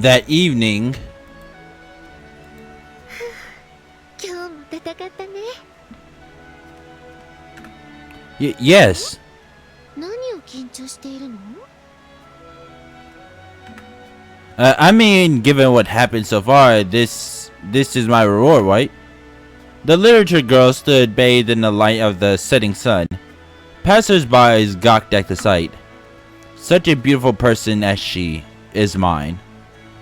That evening, 今日も戦ったね。yes. 何を緊張しているの？ I mean, given what happened so far, this is my reward, right? The literature girl stood bathed in the light of the setting sun. Passers-by gawked at the sight. Such a beautiful person as she is mine.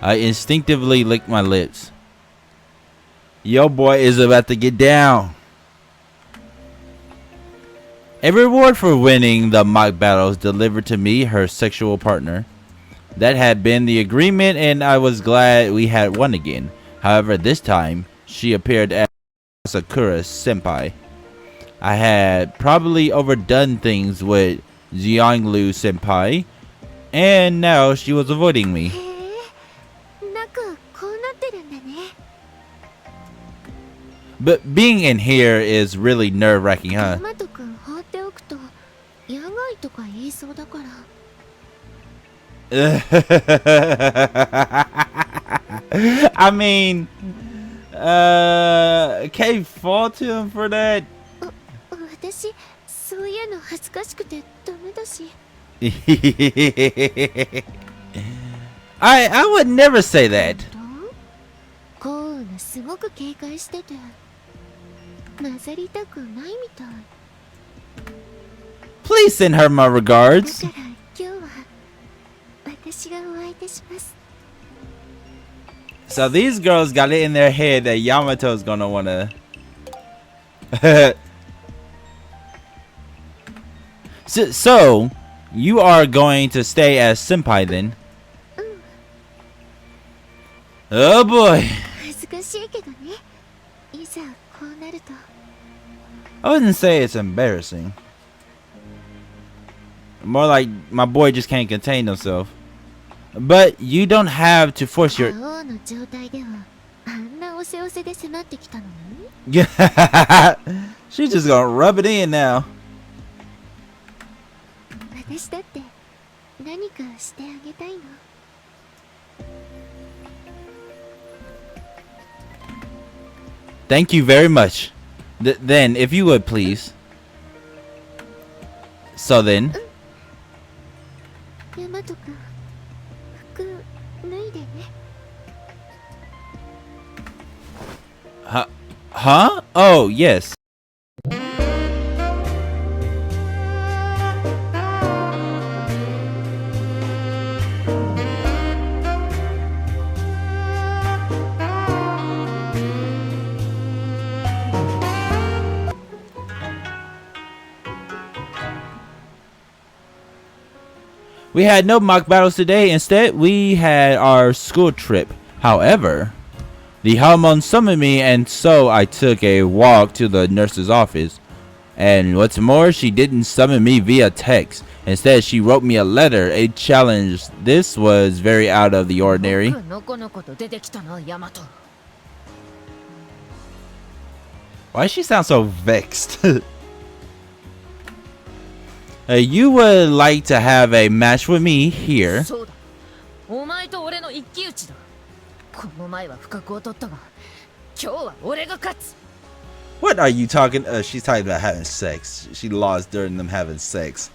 I instinctively licked my lips. Yo boy is about to get down. A reward for winning the mock battles delivered to me her sexual partner. That had been the agreement, and I was glad we had won again. However, this time, she appeared as Sakura senpai. I had probably overdone things with Xiang Yu senpai, and now she was avoiding me. へえ、中こうなってるんだね。But being in here is really nerve-wracking, ヤ huh? マト君放っておくと野外とか言いそうだから。I mean, can't you fault him for that? 私そういうの恥ずかしくてダメだし。I would never say that. コウがすごく警戒してて混ざりたくないみたい。 Please send her my だ regards. から今日は私がお相手します。 So these girls got it in their head that Yamato's gonna wanna. So you are going to stay as senpai then? Oh boy. 恥ずかしいけどね。いざこうなると。 I wouldn't say it's embarrassing. More like my boy just can't contain himself. But you don't have to force your. 王の状態ではあんなおせおせで迫ってきたのに。 She's just gonna rub it in now. 私だって何かしてあげたいの。 Thank you very much. Then, if you would please. So then. ヤマト君、服脱いでね。 Huh? Oh, yes. We had no mock battles today. Instead, we had our school trip. However, the hormone summoned me, and so I took a walk to the nurse's office. And what's more, she didn't summon me via text. Instead, she wrote me a letter, a challenge. This was very out of the ordinary. のこのこと出てきたな、ヤマト。 Why does she sound so vexed? You would like to have a match with me here. そうだ。お前と俺の一騎打ちだ。この前は不覚を取ったが、今日は俺が勝つ。 What are you talking? She's talking about having sex. She lost during them having sex.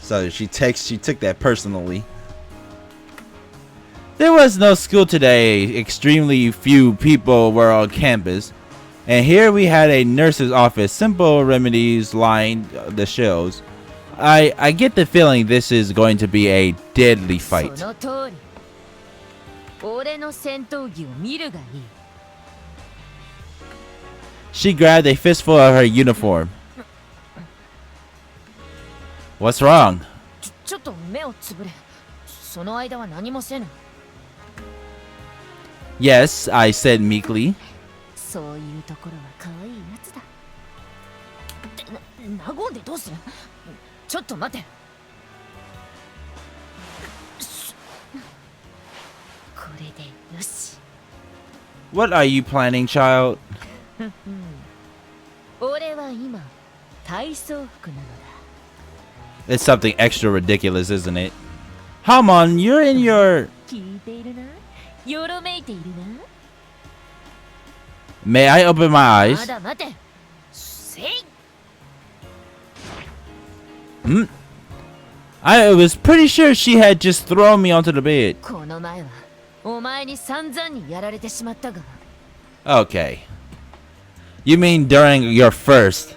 So she took that personally. There was no school today. Extremely few people were on campus. And here we had a nurse's office. Simple remedies lined the shelves. I get the feeling this is going to be a deadly fight. その通り。俺の戦闘技を見るがいい。 She grabbed a fistful of her uniform. What's wrong? ちょっと目をつぶれ。その間は何もせぬ。 Yes, I said meekly. そういうところは可愛いやつだ。って和んでどうする？ちょっと待て。これでよし。 What are you planning, child? 俺は今体操服なのだ。 It's something extra ridiculous, isn't it? Hamon, you're in your... 聞いているな。よろめいているな。 May I open my ま eyes? だ待て。せい。 Hmm? I was pretty sure she had just thrown me onto the bed. この前はお前に散々にやられてしまったが。 Okay. You mean during your first?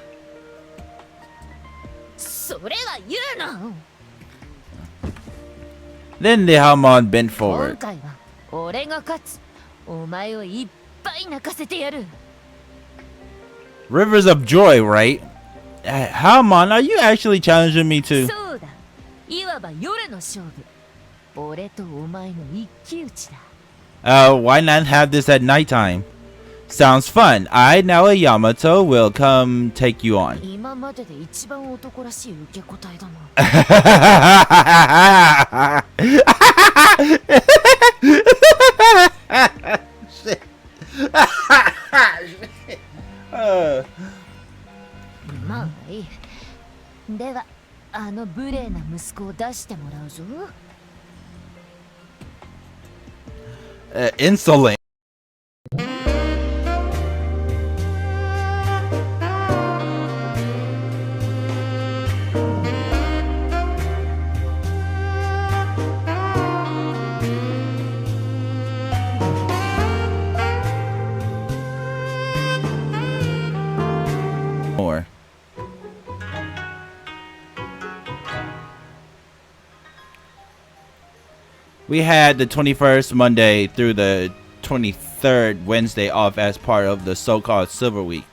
それは言うな。 Then the Hamon bent 今 forward. 回は俺が勝つ。お前をいっぱい泣かせてやる。 Rivers of joy, right? Hamon, are you actually challenging me to? そうだ。いわば夜の勝負。俺とお前の一騎打ちだ。 Why not have this at nighttime? Sounds fun. I, now a Yamato, will come take you on. 今までで一番男らしい受け答えだな。 Shit. まあいい。では、あの無礼な息子を出してもらうぞ。 Insolent. More. We had the 21st Monday through the 23rd Wednesday off as part of the so-called Silver Week,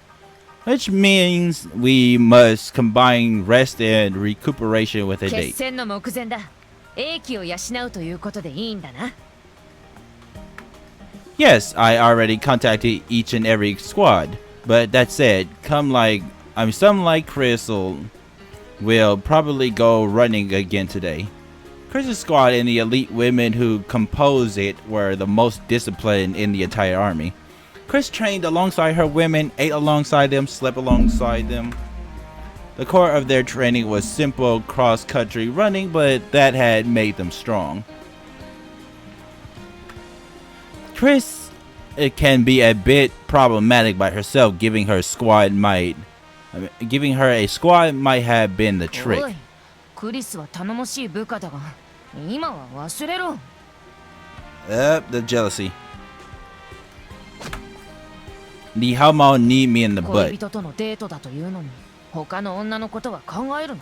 which means we must combine rest and recuperation with a 決 date. 戦の目前だ。英気を養うということでいいんだな。 Yes, I already contacted each and every squad, but that said, some like Crystal will probably go running again today. Chris's squad and the elite women who compose it were the most disciplined in the entire army. Chris trained alongside her women, ate alongside them, slept alongside them. The core of their training was simple cross-country running, but that had made them strong. Chris, it can be a bit problematic by herself. Giving her a squad might have been the お trick. い、クリスは頼もしい部下だが、今は忘れろ。 The jealousy. The Hamon need me in the 恋 butt. 人とのデートだというのに、他の女のことは考えるな。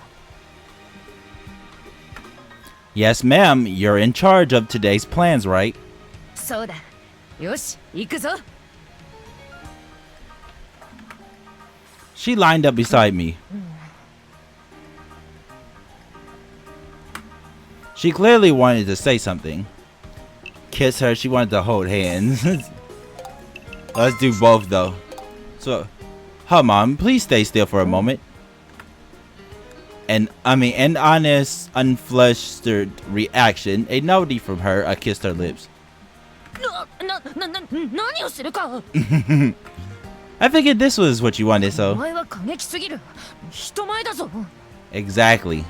Yes, ma'am. You're in charge of today's plans, right? そうだ。よし、行くぞ。 She lined up beside me. She clearly wanted to say something. Kiss her. She wanted to hold hands. Let's do both, though. So, Hamon, please stay still for a moment. An honest, unflustered reaction. A novelty from her. I kissed her lips. 何をするか。 I figured this was what you wanted, お so. 前は過激すぎる。人前だぞ。 Exactly.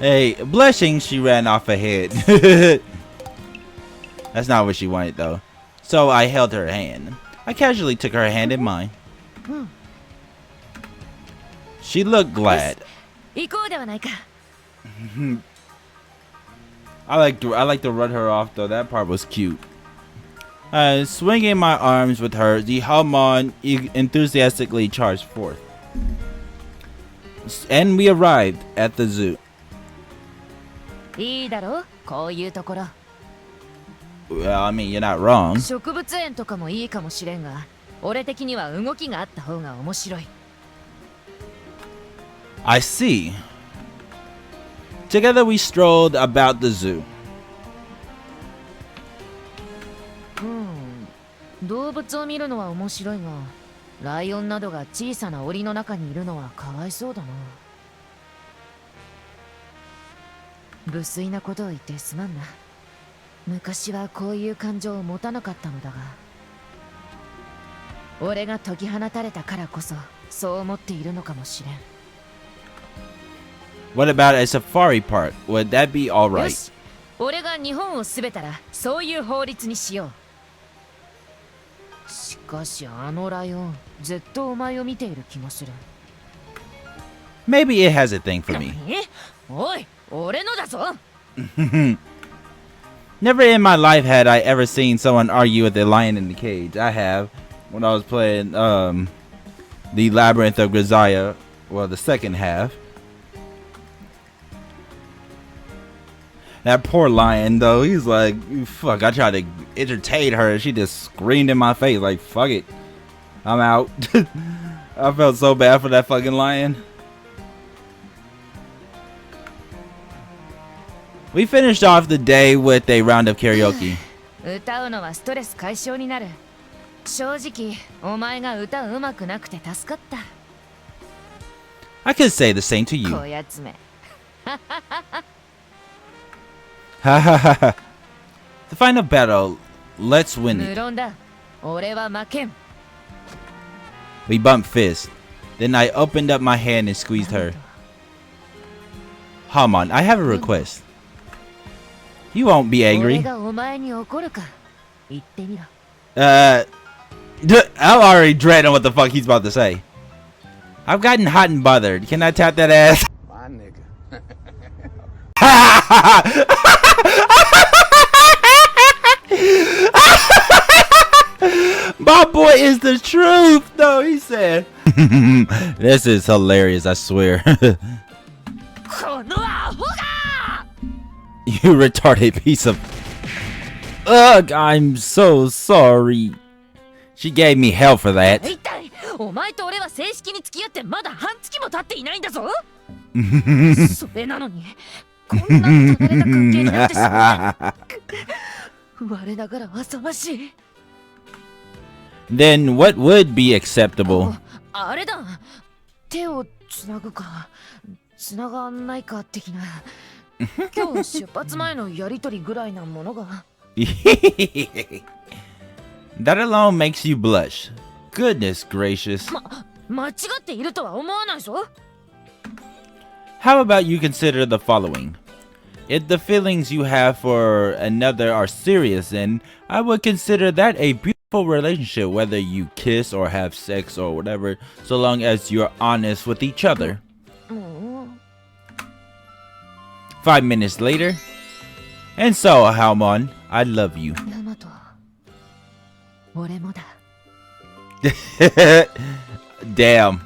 Hey, blushing, she ran off ahead. That's not what she wanted, though. So I held her hand. I casually took her hand in mine. She looked glad. 行こうではないか。 I like to run her off, though. That part was cute. Swinging my arms with her, the Hamon enthusiastically charged forth. And we arrived at the zoo. いいだろ、こういうところ。 Well, I mean, you're not wrong. 植物園とかもいいかもしれんが、俺的には動きがあった方が面白い。 I see. Together we strolled about the zoo. 動物を見るのは面白いが、ライオンなどが小さな檻の中にいるのはかわいそうだな。無粋なことを言ってすまんな。昔はこういう感情を持たなかったのだが、俺が解き放たれたからこそそう思っているのかもしれん。 What about a safari park? Would that be よ alright? し、俺が日本を全べたらそういう法律にしよう。しかしあのライオンずっとお前を見ている気がする。 Maybe it has a thing for me. おい、俺のだぞ。 Never in my life had I ever seen someone argue with a lion in the cage. I have when I was playing the Labyrinth of Grisaya, well, the second half. That poor lion though, he's like, fuck, I tried to entertain her and she just screamed in my face like, fuck it, I'm out. I felt so bad for that fucking lion. We finished off the day with a round of karaoke. 歌うのはストレス解消になる。正直、お前が歌うまくなくて助かった。 I could say the same to you. こやつめ。 The final battle, let's win 無 it. 論だ。俺は負けん。 We bumped fists. Then I opened up my hand and squeezed her. Hamon, I have a request. You won't be 俺 angry. がお前に怒るか。言ってみろ。 I'm already dreading what the fuck he's about to say. I've gotten hot and bothered. Can I tap that ass? My nigga. My boy is the truth, though, he said. This is hilarious, I swear. このアホが！ You retarded piece of... Ugh, I'm so sorry. She gave me hell for that. 一体お前と俺は正式に付き合ってまだ半月も経っていないんだぞ。それなのにこんな離れた関係になってしまう。我ながら浅ましい。 Then what would be acceptable? あれだ。手をつなぐかつながんないか的な。今日出発前のやりとりぐらいなものが。That alone makes you blush. Goodness gracious. 間違っているとは思わないぞ。 How about you consider the following? If the feelings you have for another are serious, then I would consider that a beautiful relationship, whether you kiss or have sex or whatever, so long as you're honest with each other. 5 minutes later. And so, Halmon, I love you. ヤマト、俺もだ。 Damn.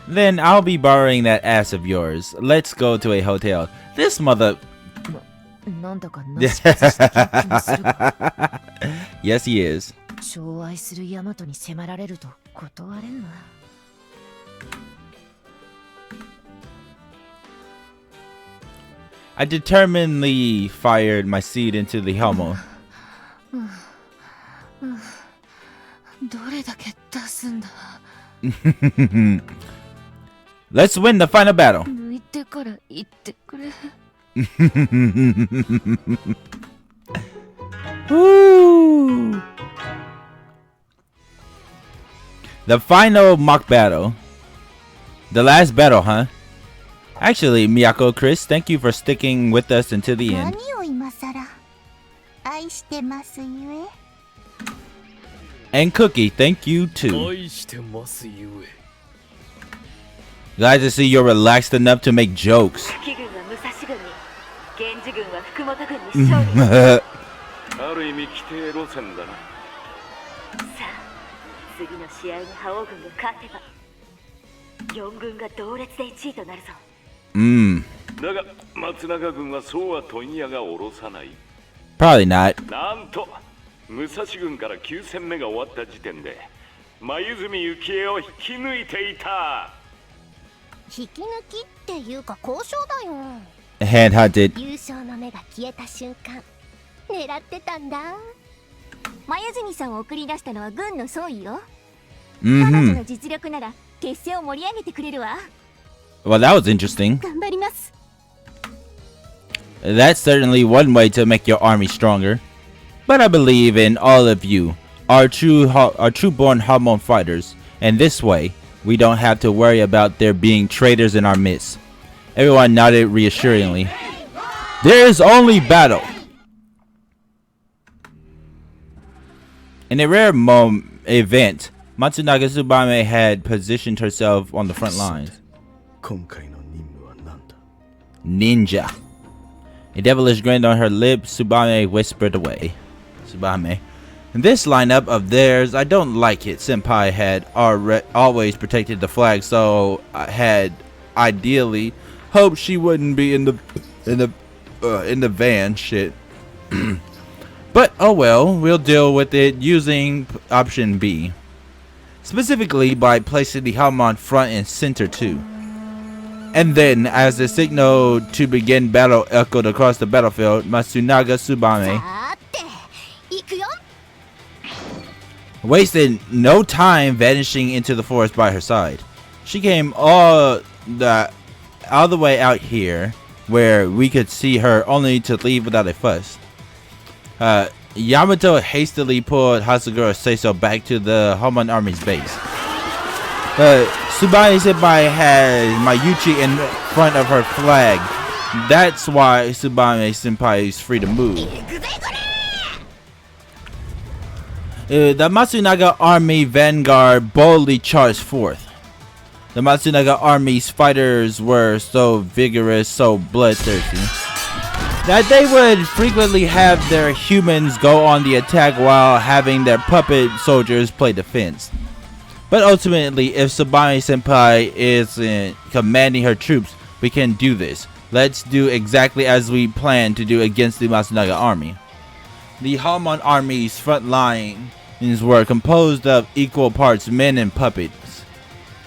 Then I'll be borrowing that ass of yours. Let's go to a hotel. This mother... なんだかナシパスした気もするが。 Yes, he is. 寵愛するヤマトに迫られると断れんな。 I determinedly fired my seed into the Helmo. どれだけ出すんだ。 Let's win the final battle. 抜いてから言ってくれ。 Woo! The final mock battle. The last battle, huh? Actually, Miyako, Chris, thank you for sticking with us until the end. 何を今さら愛してますゆえ And Cookie, thank you too. 愛してますゆえ Glad to see you're relaxed enough to make jokes. 敵軍は武蔵軍に、源氏軍は福本軍に勝利。ある意味規定路線だな。さあ、次の試合に覇王軍が勝てば、4軍が同列で1位となるぞ。だが、松永軍はそうは問屋が下ろさない。 Probably not. なんと、武蔵軍から9戦目が終わった時点で、黛幸恵を引き抜いていた。 引き抜きっていうか交渉だよ Headhunted. 優勝の目が消えた瞬間狙ってたんだ黛さんを送り出したのは軍の総意よ彼女の実力なら決戦を盛り上げてくれるわ Well, that was interesting. 頑張ります That's certainly one way to make your army stronger. But I believe in all of you, our true-born Hamon fighters, and this way, we don't have to worry about there being traitors in our midst. Everyone nodded reassuringly. There is only battle. In a rare event, Matsunaga Tsubame had positioned herself on the front lines. Ninja. A devilish grin on her lips, Tsubame whispered away. Tsubame. In this lineup of theirs, I don't like it. Senpai had always protected the flag, so I had ideally hoped she wouldn't be in the van. Shit. But oh well, we'll deal with it using option B. Specifically by placing the helmet front and center too. And then, as the signal to begin battle echoed across the battlefield, Matsunaga Tsubame wasted no time vanishing into the forest by her side. She came all the way out here, where we could see her, only to leave without a fuss. Yamato hastily pulled Hasagura Seiso back to the Homon Army's base. Tsubame Senpai has Mayuchi in front of her flag. That's why Tsubame Senpai is free to move. The Matsunaga Army vanguard boldly charged forth. The Matsunaga Army's fighters were so vigorous, so bloodthirsty, that they would frequently have their humans go on the attack while having their puppet soldiers play defense. But ultimately, if Tsubame Senpai isn't commanding her troops, we can do this. Let's do exactly as we planned to do against the Matsunaga Army. The Homon Army's front lines were composed of equal parts men and puppets.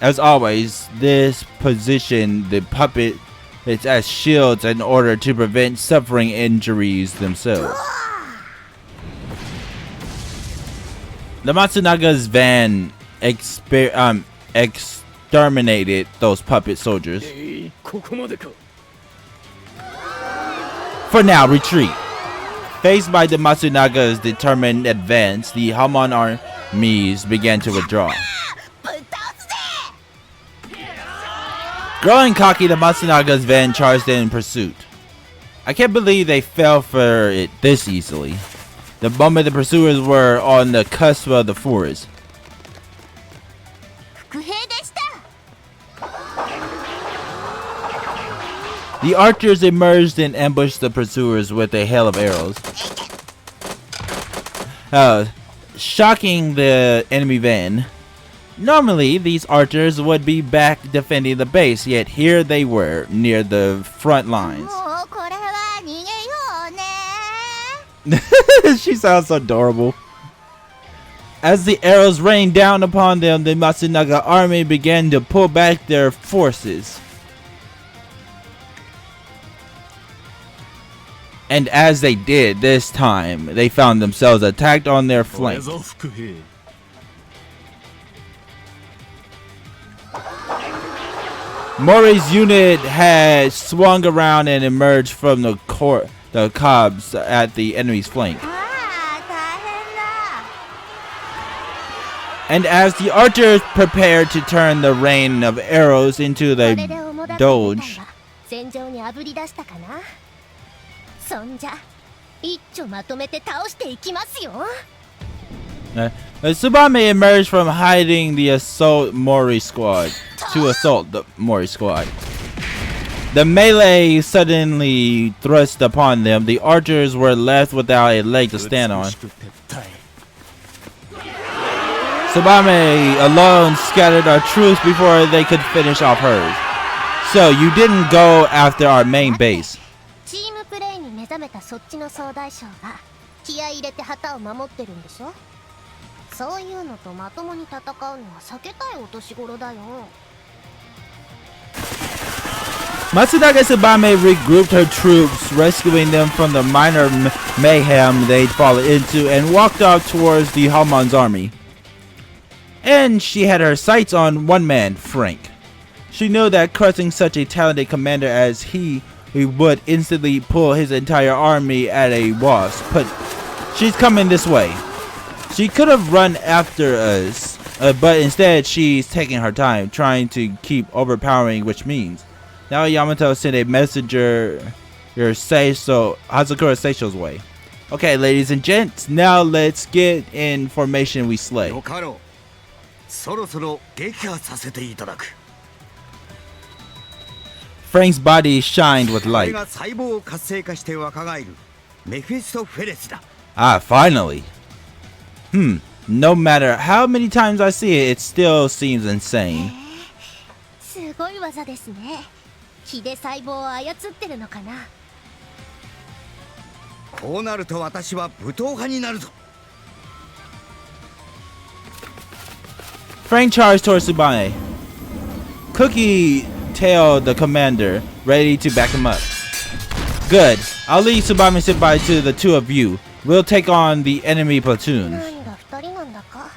As always, this positioned the puppets as shields in order to prevent suffering injuries themselves. The Matsunaga's van exterminated those puppet soldiers. For now, retreat. Faced by the Matsunaga's determined advance, the Homon armies began to withdraw. Growing cocky, the Matsunaga's van charged in pursuit. I can't believe they fell for it this easily. The moment the pursuers were on the cusp of the forest, the archers emerged and ambushed the pursuers with a hail of arrows, shocking the enemy van. Normally, these archers would be back defending the base, yet here they were, near the front lines. She sounds so adorable. As the arrows rained down upon them, the Matsunaga army began to pull back their forces. And as they did, this time, they found themselves attacked on their flank. Mori's unit had swung around and emerged from the cobs at the enemy's flank. And as the archers prepared to turn the rain of arrows into the doge, Tsubame emerged from hiding the assault Mori squad to assault the Mori squad. The melee suddenly thrust upon them. The archers were left without a leg to stand on. Tsubame alone scattered our troops before they could finish off hers. So you didn't go after our main base. Matsunaga Tsubame regrouped her troops, rescuing them from the minor mayhem they'd fallen into, and walked off towards the Homon's army. And she had her sights on one man, Frank. She knew that crushing such a talented commander as he would instantly pull his entire army at a wasp. But she's coming this way. She could have run after us, but instead she's taking her time, trying to keep overpowering, which means now Yamato sent a messenger Hazakura Seiso's way. Okay, ladies and gents, now let's get information we slay. よかろう。そろそろ撃破させていただく。 Frank's body shined with これ light. が細胞を活性化して若返るメフェストフェレスだ。 Ah, finally. No matter how many times I see it, it still seems insane. すごい技ですね。気で細胞を操ってるのかな。こうなると私は武闘派になるぞ。 Frank charged towards Tsubame. Cookie tailed the commander, ready to back him up. Good. I'll lead Tsubame Senpai to the two of you. We'll take on the enemy platoons. なんだ二人なんだか。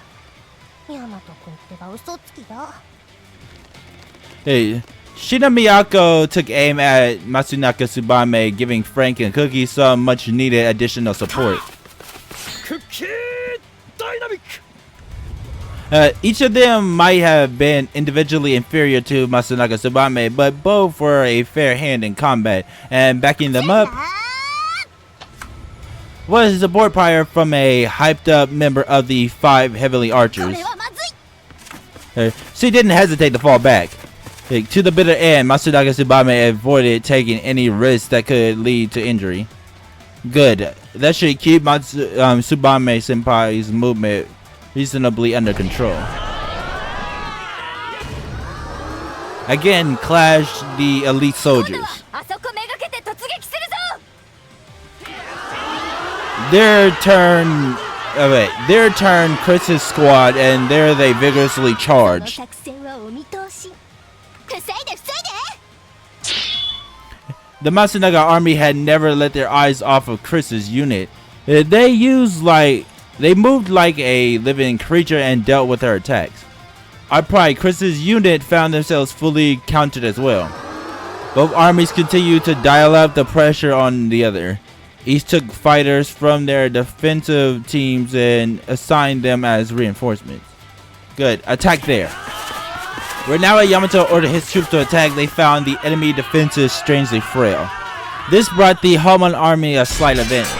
ヤマト君ってば嘘つきだ。 Hey, Shina Miyako took aim at Matsunaka Tsubame, giving Frank and Cookie some much needed additional support. Cookie Dynamic. Each of them might have been individually inferior to Matsunaka Tsubame, but both were a fair hand in combat, and backing them up was a support fire from a hyped up member of the 5 heavenly こ archers. れはまずい。 She didn't hesitate to fall back. To the bitter end, Matsunaka Tsubame avoided taking any risks that could lead to injury. Good. That should keep Tsubame Senpai's movement reasonably under control. Again clashed the elite 今度 soldiers. はあそこめがけて突撃するぞ。 Their turn, Chris's squad, and there they vigorously この charged. 作戦はお見通し。防いで防いで。 The Matsunaga army had never let their eyes off of Chris's unit. They moved like a living creature and dealt with her attacks. Our pride, Chris's unit found themselves fully countered as well. Both armies continued to dial up the pressure on the other. Each took fighters from their defensive teams and assigned them as reinforcements. Good. Attack there. Where now Yamato ordered his troops to attack, they found the enemy defenses strangely frail. This brought the Homon army a slight advantage.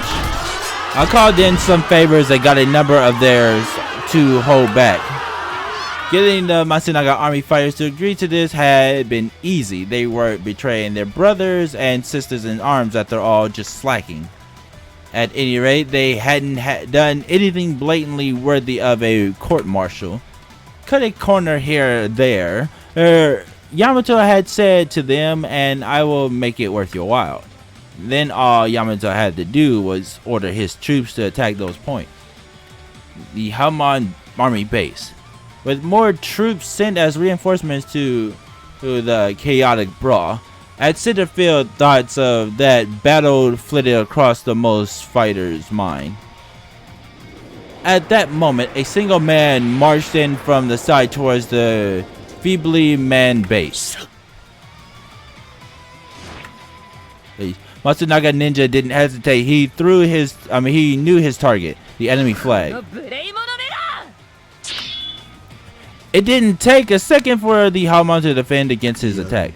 I called in some favors and got a number of theirs to hold back. Getting the Matsunaga army fighters to agree to this had been easy. They weren't betraying their brothers and sisters in arms after all, just slacking. At any rate, they hadn't done anything blatantly worthy of a court-martial. Cut a corner here or there. Yamato had said to them, and I will make it worth your while. Then all Yamato had to do was order his troops to attack those points. The Hamon army base. With more troops sent as reinforcements to the chaotic brawl, at center field thoughts of that battle flitted across the most fighters' mind. At that moment, a single man marched in from the side towards the feebly manned base. Matsunaga ninja didn't hesitate. He knew his target, the enemy flag. 無礼者めだ。 It didn't take a second for the Hamon to defend against his attack.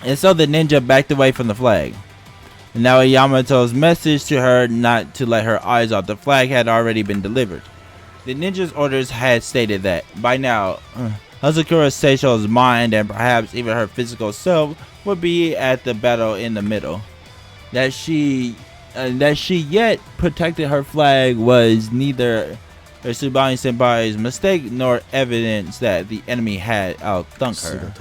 And so the ninja backed away from the flag. Now Yamato's message to her not to let her eyes off the flag had already been delivered. The ninja's orders had stated that, by now, Hazakura Seiso's mind and perhaps even her physical self would be at the battle in the middle. That she yet protected her flag was neither Tsubame Senpai's mistake nor evidence that the enemy had outthunk her.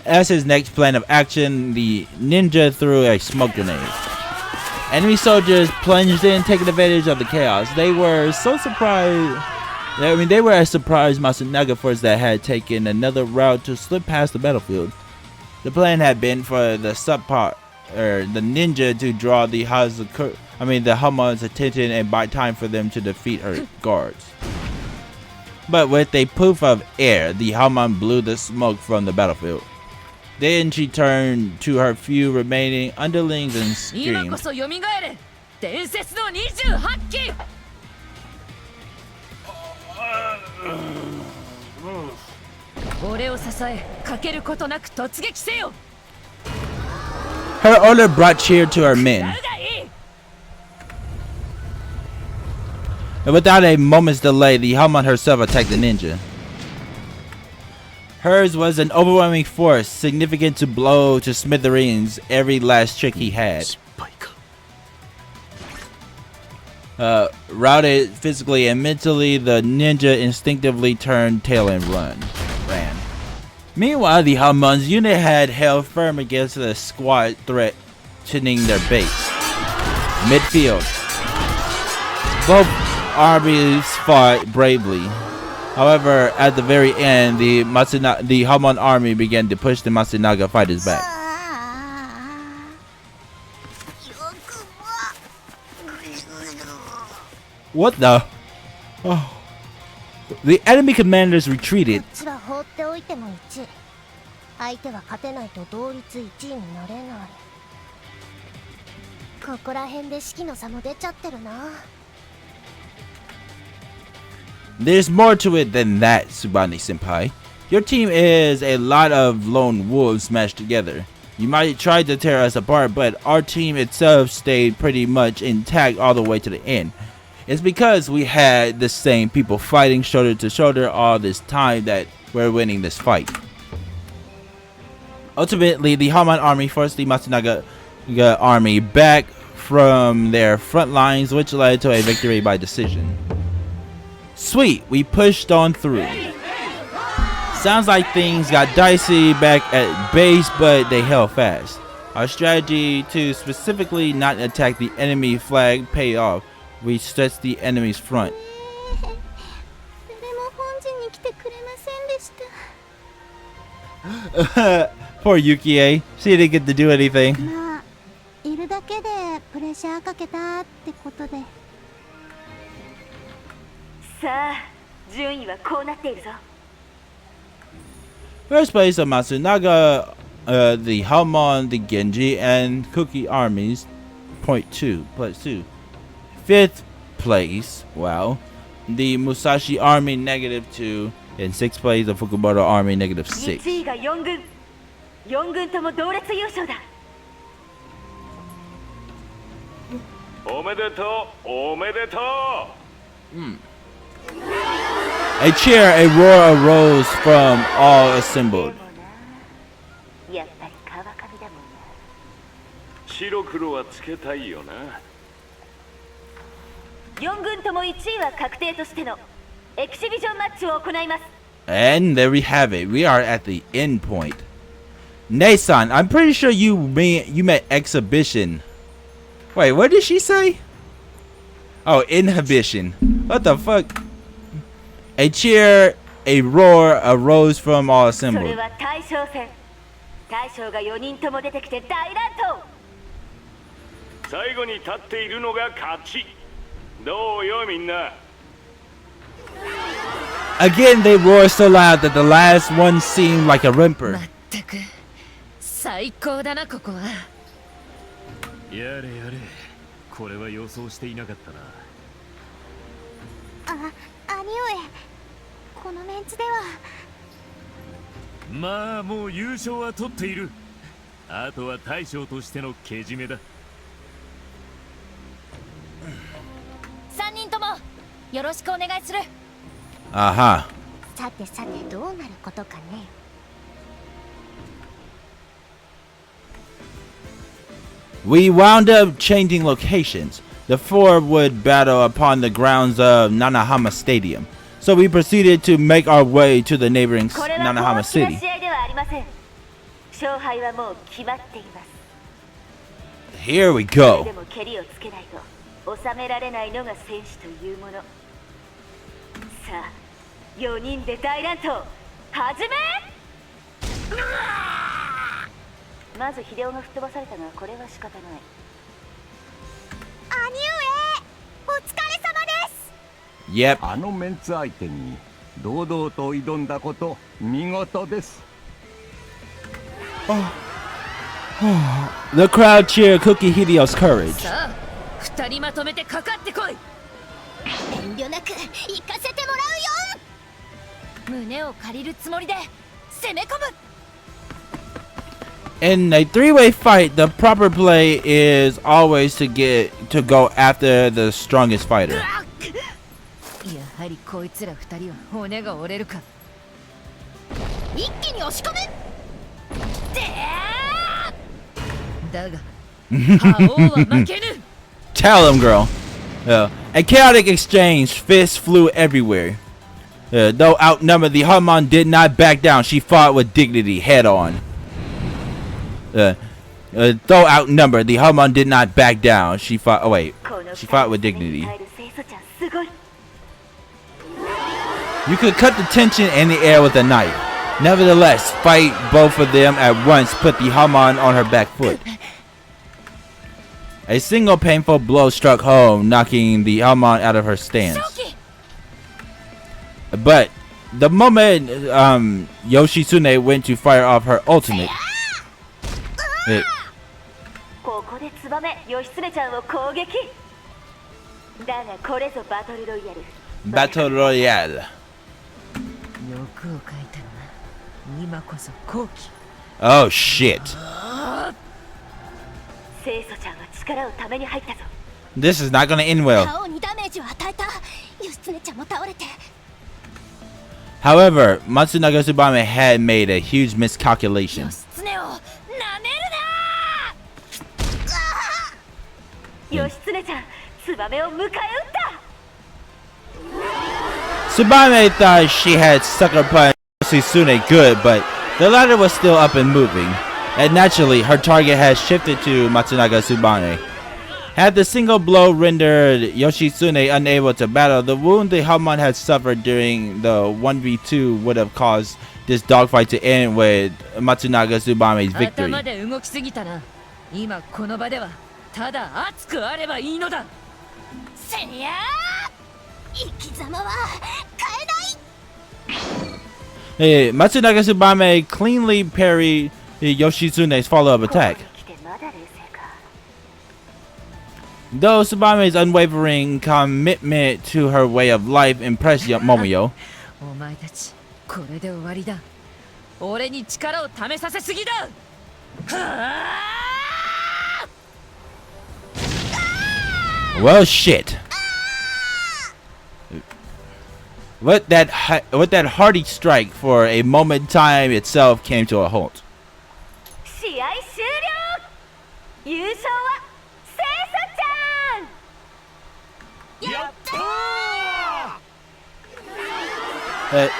As his next plan of action, the ninja threw a smoke grenade. Enemy soldiers plunged in, taking advantage of the chaos. They were so surprised. They were as surprised Matsunaga force that had taken another route to slip past the battlefield. The plan had been for the ninja to draw the Hamon's attention and buy time for them to defeat her guards. But with a poof of air, the Hamon blew the smoke from the battlefield. Then she turned to her few remaining underlings and 今こ screamed. そ蘇れ。伝説の28期。 こ俺を支えかけることなく突撃せよ。 Her order brought cheer to her men. 誰だい。 And without a moment's delay, the Hamon herself attacked the ninja. Hers was an overwhelming force, significant to blow to smithereens every last trick he had. Routed physically and mentally, the ninja instinctively turned tail and ran. Meanwhile, the Hamon's unit had held firm against the squad threatening their base. Midfield. Both armies fought bravely. However, at the very end, the Hamon army began to push the Matsunaga fighters back. What the? Oh. The enemy commanders retreated. こっちは放っておいても1。相手は勝てないと同率1位になれない。ここら辺で士気の差も出ちゃってるな。There's more to it than that, Tsubane-senpai. Your team is a lot of lone wolves smashed together. You might try to tear us apart, but our team itself stayed pretty much intact all the way to the end. It's because we had the same people fighting shoulder to shoulder all this time that we're winning this fight. Ultimately, the Hamon army forced the Matsunaga army back from their front lines, which led to a victory by decision. Sweet, we pushed on through. Sounds like things got dicey back at base, but they held fast. Our strategy to specifically not attack the enemy flag paid off. We stretched the enemy's front. Poor Yukie. She didn't get to do anything. まあ、いるだけでプレッシャーかけたってことで。さあ、順位はこうなっているぞ。 First place of Matsunaga, the Hamon, the Genji, and Kuki armies, +2. Fifth place, wow, the Musashi army, -2. In sixth place, the Fukumoto army, -6. 1位が4軍。4軍とも同列優勝だ。おめでとう、おめでとう。A cheer, a roar arose from all assembled. やっぱり川上だもんな。白黒はつけたいよな。4軍とも1位は確定としてのエキシビジョンマッチを行います。 And there we have it. We are at the end point. Nason, I'm pretty sure you meant exhibition. Wait, what did she say? Oh, inhibition. What the fuck? A cheer, a roar arose from all それ assembled. は大将戦。大将が4人とも出てきて大乱闘。最後に立っているのが勝ち。どうよみんな。 Again, they roared so loud that the last one seemed like a whimper. まったく最高だなここは。やれやれ、これは予想していなかったな。兄上、このメンツでは。まあもう優勝は取っている。あとは大将としてのけじめだ。3人ともよろしくお願いする。Aha. さてさてどうなることかね。We wound up changing locations. The four would battle upon the grounds of Nanahama Stadium. So we proceeded to make our way to the neighboring これは Nanahama 公式な City. 試合ではありません。勝敗はもう決まっています。 Here we それ go. でも蹴りをつけないと収められないのが戦士というもの。さあ、4人で大乱闘始め。まず秀夫が吹っ飛ばされたがこれは仕方ない。兄上、お疲れ様です。 Yep. あのメンツ相手に堂々と挑んだこと見事です。 The crowd cheered Cookie Hidio's courage. さあ2人まとめてかかってこい。遠慮なく行かせてもらうよ。胸を借りるつもりで In a three-way fight, the proper play is always to go after the strongest fighter. やはりこいつら二人は骨が折れるか。一気に押し込め。だが、覇王は負けぬ。Tell him, girl. A chaotic exchange, fists flew everywhere. Though outnumbered, the Hamon did not back down. She fought with dignity, head on. Though outnumbered, the Hamon did not back down. She fought. Oh wait, she fought with dignity. You could cut the tension in the air with a knife. Nevertheless, fight both of them at once put the Hamon on her back foot. A single painful blow struck home, knocking the Hamon out of her stance. But the moment Yoshitsune went to fire off her ultimate, Battle Royale. Oh shit. This is not gonna end well. However, Matsunaga Tsubame had made a huge miscalculation. Tsubame thought she had sucker punched Yoshitsune good, but the latter was still up and moving, and naturally her target had shifted to Matsunaga Tsubame. Had the single blow rendered Yoshitsune unable to battle, the wound the Hamon had suffered during the 1v2 would have caused this dogfight to end with Matsunaga Tsubame's victory. Matsunaga Tsubame cleanly parried Yoshitsune's follow-up attack. Though Tsubame's unwavering commitment to her way of life impressed Momoyo, well, shit. With that hearty strike, for a moment time itself came to a halt.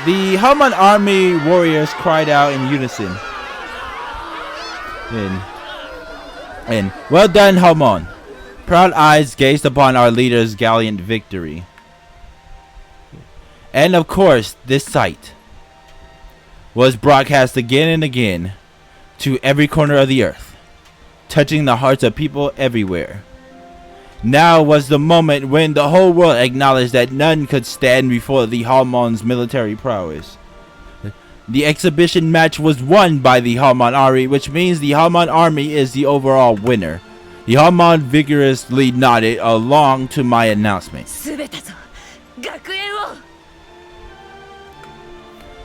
The Hamon army warriors cried out in unison. And well done, Hamon. Proud eyes gazed upon our leader's gallant victory. And of course, this sight was broadcast again and again to every corner of the earth, touching the hearts of people everywhere. Now was the moment when the whole world acknowledged that none could stand before the Hamon's military prowess. The exhibition match was won by the Hamon army, which means the Hamon army is the overall winner. The Hamon vigorously nodded along to my announcement.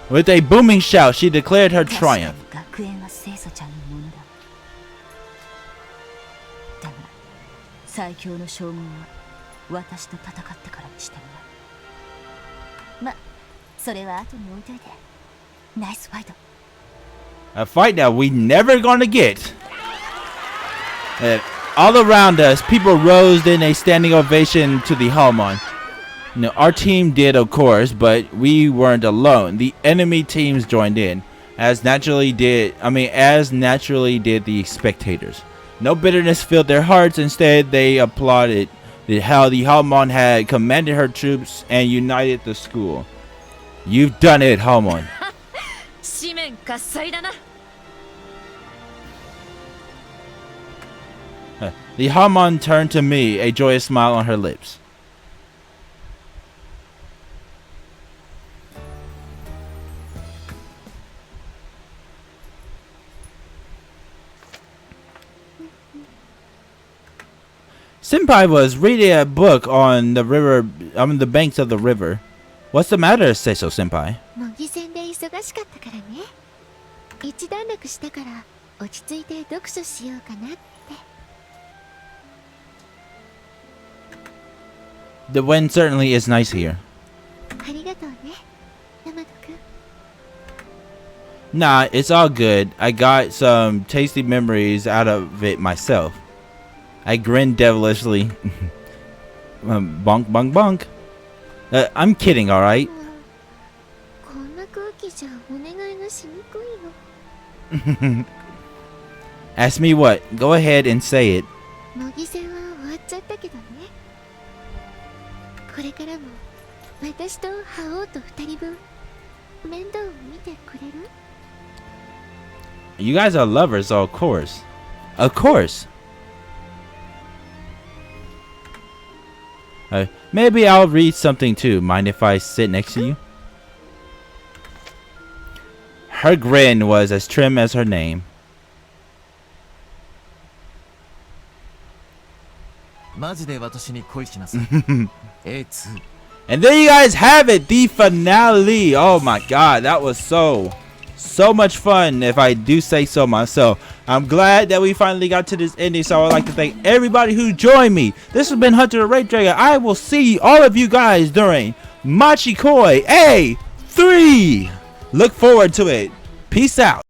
With a booming shout, she declared her triumph. A fight that we never gonna get. All around us, people rose in a standing ovation to the Hamon. Now, our team did, of course, but we weren't alone. The enemy teams joined in, as naturally did the spectators. No bitterness filled their hearts. Instead, they applauded how the Hamon had commanded her troops and united the school. You've done it, Hamon. The Hamon turned to me, a joyous smile on her lips. Senpai was reading a book on the river, on the banks of the river. What's the matter, Seiso Senpai? 一段落したから落ち着いて読書しようかなって。 The wind certainly is nice here. ありがとうね、ヤマトくん。 Nah, it's all good. I got some tasty memories out of it myself. I grinned devilishly. Bonk, bonk, bonk. I'm kidding, alright? こんな空気じゃお願いがしにくいの。 Ask me what? Go ahead and say it. 模擬戦は終わっちゃったけどね。これからも私と覇王と二人分面倒を見てくれる？ You guys are lovers, so of course. Of course. Maybe I'll read something too. Mind if I sit next to you? Her grin was as trim as her name. マジで私に恋しなさい。A2。 And there you guys have it, the finale. Oh my god, that was so much fun, if I do say so myself. I'm glad that we finally got to this ending, so I'd like to thank everybody who joined me. This has been Hunter the Ray Dragon. I will see all of you guys during Majikoi A3. Look forward to it. Peace out.